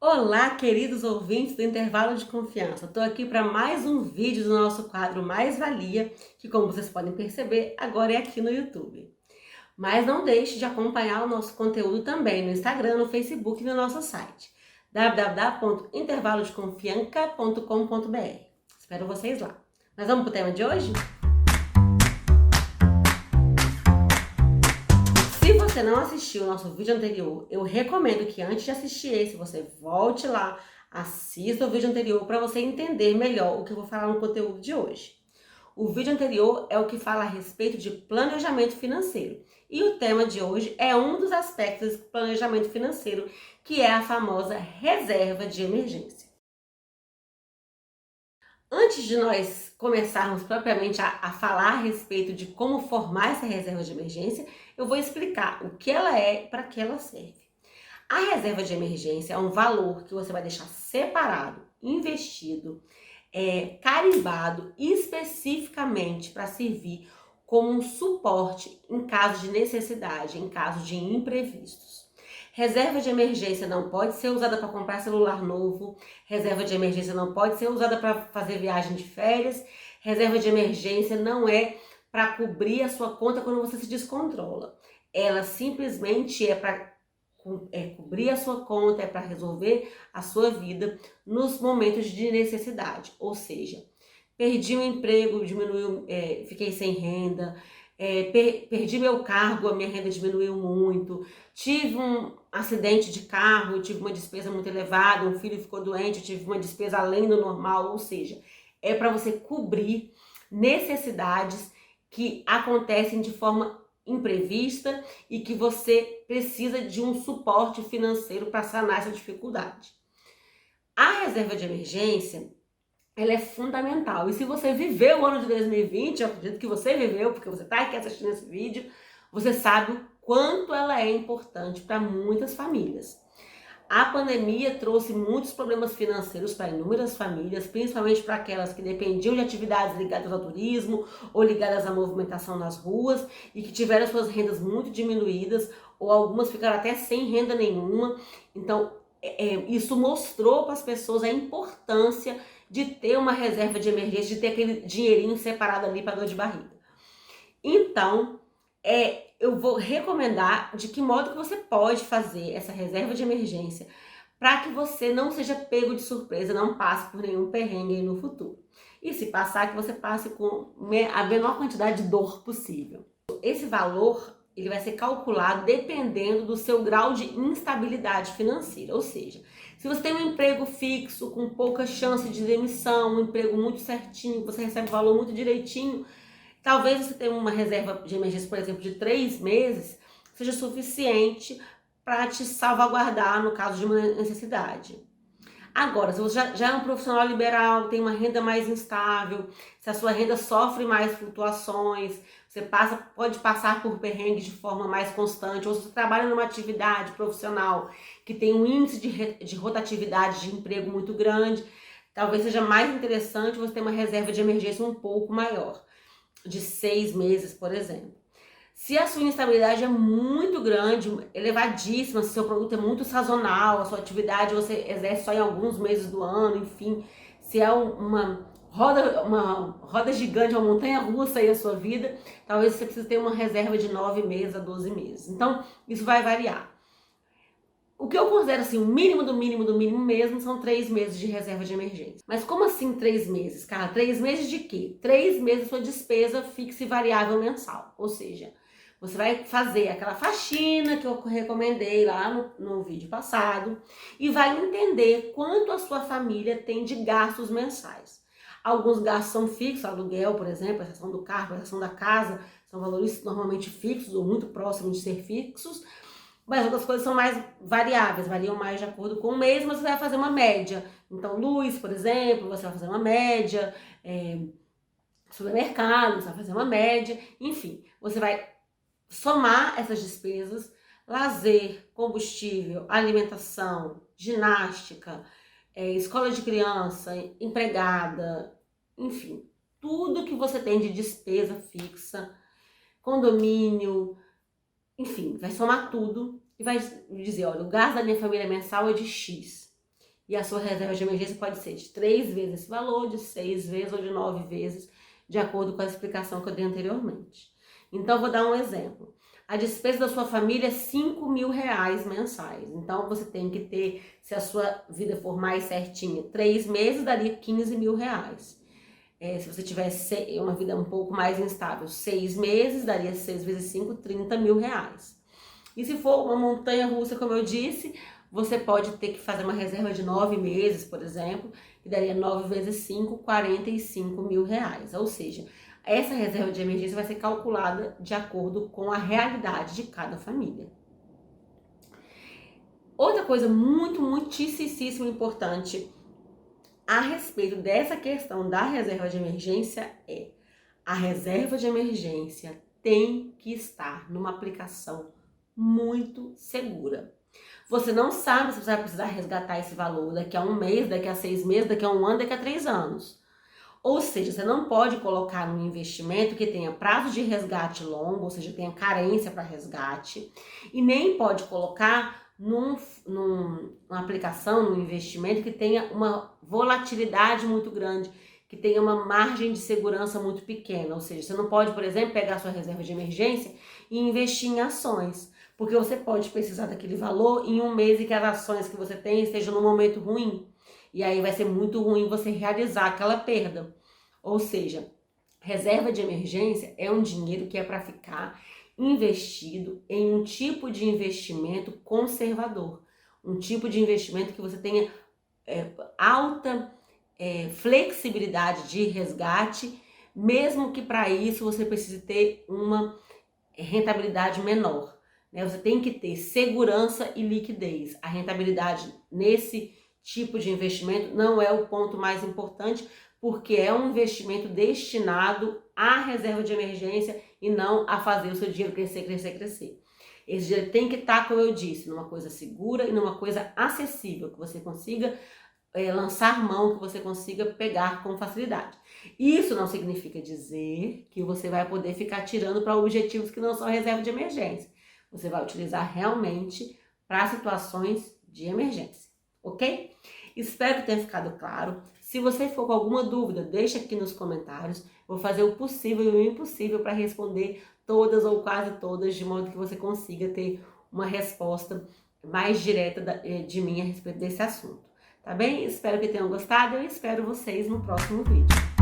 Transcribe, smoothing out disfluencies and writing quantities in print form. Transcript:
Olá, queridos ouvintes do Intervalo de Confiança. Estou aqui para mais um vídeo do nosso quadro Mais Valia, que, como vocês podem perceber, agora é aqui no YouTube. Mas não deixe de acompanhar o nosso conteúdo também no Instagram, no Facebook e no nosso site www.intervalodeconfianca.com.br. Espero vocês lá. Mas vamos para o tema de hoje? Se você não assistiu o nosso vídeo anterior, eu recomendo que antes de assistir esse, você volte lá, assista o vídeo anterior para você entender melhor o que eu vou falar no conteúdo de hoje. O vídeo anterior é o que fala a respeito de planejamento financeiro. E o tema de hoje é um dos aspectos do planejamento financeiro, que é a famosa reserva de emergência. Antes de nós começarmos propriamente a falar a respeito de como formar essa reserva de emergência, eu vou explicar o que ela é e para que ela serve. A reserva de emergência é um valor que você vai deixar separado, investido, carimbado especificamente para servir como um suporte em caso de necessidade, em caso de imprevistos. Reserva de emergência não pode ser usada para comprar celular novo, reserva de emergência não pode ser usada para fazer viagem de férias, reserva de emergência não é para cobrir a sua conta quando você se descontrola. Ela simplesmente é para cobrir a sua conta, é para resolver a sua vida nos momentos de necessidade. Ou seja, perdi o emprego, diminuiu, fiquei sem renda, perdi meu cargo, a minha renda diminuiu muito, tive um acidente de carro, tive uma despesa muito elevada, um filho ficou doente, tive uma despesa além do normal, ou seja, é para você cobrir necessidades que acontecem de forma imprevista e que você precisa de um suporte financeiro para sanar essa dificuldade. A reserva de emergência, ela é fundamental. E se você viveu o ano de 2020, eu acredito que você viveu, porque você está aqui assistindo esse vídeo, você sabe o quanto ela é importante para muitas famílias. A pandemia trouxe muitos problemas financeiros para inúmeras famílias, principalmente para aquelas que dependiam de atividades ligadas ao turismo ou ligadas à movimentação nas ruas e que tiveram suas rendas muito diminuídas, ou algumas ficaram até sem renda nenhuma. Então, isso mostrou para as pessoas a importância de ter uma reserva de emergência, de ter aquele dinheirinho separado ali para dor de barriga. Então, eu vou recomendar de que modo que você pode fazer essa reserva de emergência para que você não seja pego de surpresa, não passe por nenhum perrengue no futuro. E se passar, que você passe com a menor quantidade de dor possível. Esse valor, ele vai ser calculado dependendo do seu grau de instabilidade financeira, ou seja, se você tem um emprego fixo, com pouca chance de demissão, um emprego muito certinho, você recebe o valor muito direitinho, talvez você tenha uma reserva de emergência, por exemplo, de 3 meses, seja suficiente para te salvaguardar no caso de uma necessidade. Agora, se você já é um profissional liberal, tem uma renda mais instável, se a sua renda sofre mais flutuações, você pode passar por perrengues de forma mais constante, ou se você trabalha numa atividade profissional que tem um índice de rotatividade de emprego muito grande, talvez seja mais interessante você ter uma reserva de emergência um pouco maior, de 6 meses, por exemplo. Se a sua instabilidade é muito grande, elevadíssima, se seu produto é muito sazonal, a sua atividade você exerce só em alguns meses do ano, enfim, se é uma roda gigante, uma montanha russa aí a sua vida, talvez você precise ter uma reserva de 9 meses a 12 meses. Então, isso vai variar. O que eu considero assim, o mínimo do mínimo do mínimo mesmo são 3 meses de reserva de emergência. Mas como assim 3 meses? Cara, 3 meses de quê? 3 meses sua despesa fixa e variável mensal. Ou seja, você vai fazer aquela faxina que eu recomendei lá no vídeo passado e vai entender quanto a sua família tem de gastos mensais. Alguns gastos são fixos, aluguel, por exemplo, a exceção do carro, a exceção da casa, são valores normalmente fixos ou muito próximos de ser fixos. Mas outras coisas são mais variáveis, variam mais de acordo com o mês, mas você vai fazer uma média. Então, luz, por exemplo, você vai fazer uma média, supermercado, você vai fazer uma média, enfim, você vai somar essas despesas, lazer, combustível, alimentação, ginástica, escola de criança, empregada, enfim, tudo que você tem de despesa fixa, condomínio, enfim, vai somar tudo e vai dizer, olha, o gasto da minha família mensal é de X. E a sua reserva de emergência pode ser de 3 vezes esse valor, de 6 vezes ou de 9 vezes, de acordo com a explicação que eu dei anteriormente. Então, vou dar um exemplo. A despesa da sua família é R$ 5.000 mensais. Então, você tem que ter, se a sua vida for mais certinha, 3 meses daria R$ 15.000. Se você tivesse uma vida um pouco mais instável, 6 meses, daria 6 vezes 5, R$ 30.000. E se for uma montanha russa, como eu disse, você pode ter que fazer uma reserva de 9 meses, por exemplo, que daria 9 vezes 5, R$ 45.000. Ou seja, essa reserva de emergência vai ser calculada de acordo com a realidade de cada família. Outra coisa muitíssimo importante a respeito dessa questão da reserva de emergência é: a reserva de emergência tem que estar numa aplicação muito segura. Você não sabe se você vai precisar resgatar esse valor daqui a 1 mês, daqui a 6 meses, daqui a 1 ano, daqui a 3 anos. Ou seja, você não pode colocar num investimento que tenha prazo de resgate longo, ou seja, tenha carência para resgate, e nem pode colocar numa aplicação, num investimento que tenha uma volatilidade muito grande, que tenha uma margem de segurança muito pequena. Ou seja, você não pode, por exemplo, pegar sua reserva de emergência e investir em ações, porque você pode precisar daquele valor em 1 mês e que as ações que você tem estejam num momento ruim. E aí vai ser muito ruim você realizar aquela perda. Ou seja, reserva de emergência é um dinheiro que é para ficar investido em um tipo de investimento conservador. Um tipo de investimento que você tenha alta flexibilidade de resgate, mesmo que para isso você precise ter uma rentabilidade menor. Você tem que ter segurança e liquidez. A rentabilidade nesse tipo de investimento não é o ponto mais importante, porque é um investimento destinado à reserva de emergência e não a fazer o seu dinheiro crescer. Esse dinheiro tem que estar, como eu disse, numa coisa segura e numa coisa acessível, que você consiga lançar mão, que você consiga pegar com facilidade. Isso não significa dizer que você vai poder ficar tirando para objetivos que não são reserva de emergência. Você vai utilizar realmente para situações de emergência, ok? Espero que tenha ficado claro. Se você for com alguma dúvida, deixa aqui nos comentários. Vou fazer o possível e o impossível para responder todas ou quase todas, de modo que você consiga ter uma resposta mais direta de mim a respeito desse assunto. Tá bem? Espero que tenham gostado e eu espero vocês no próximo vídeo.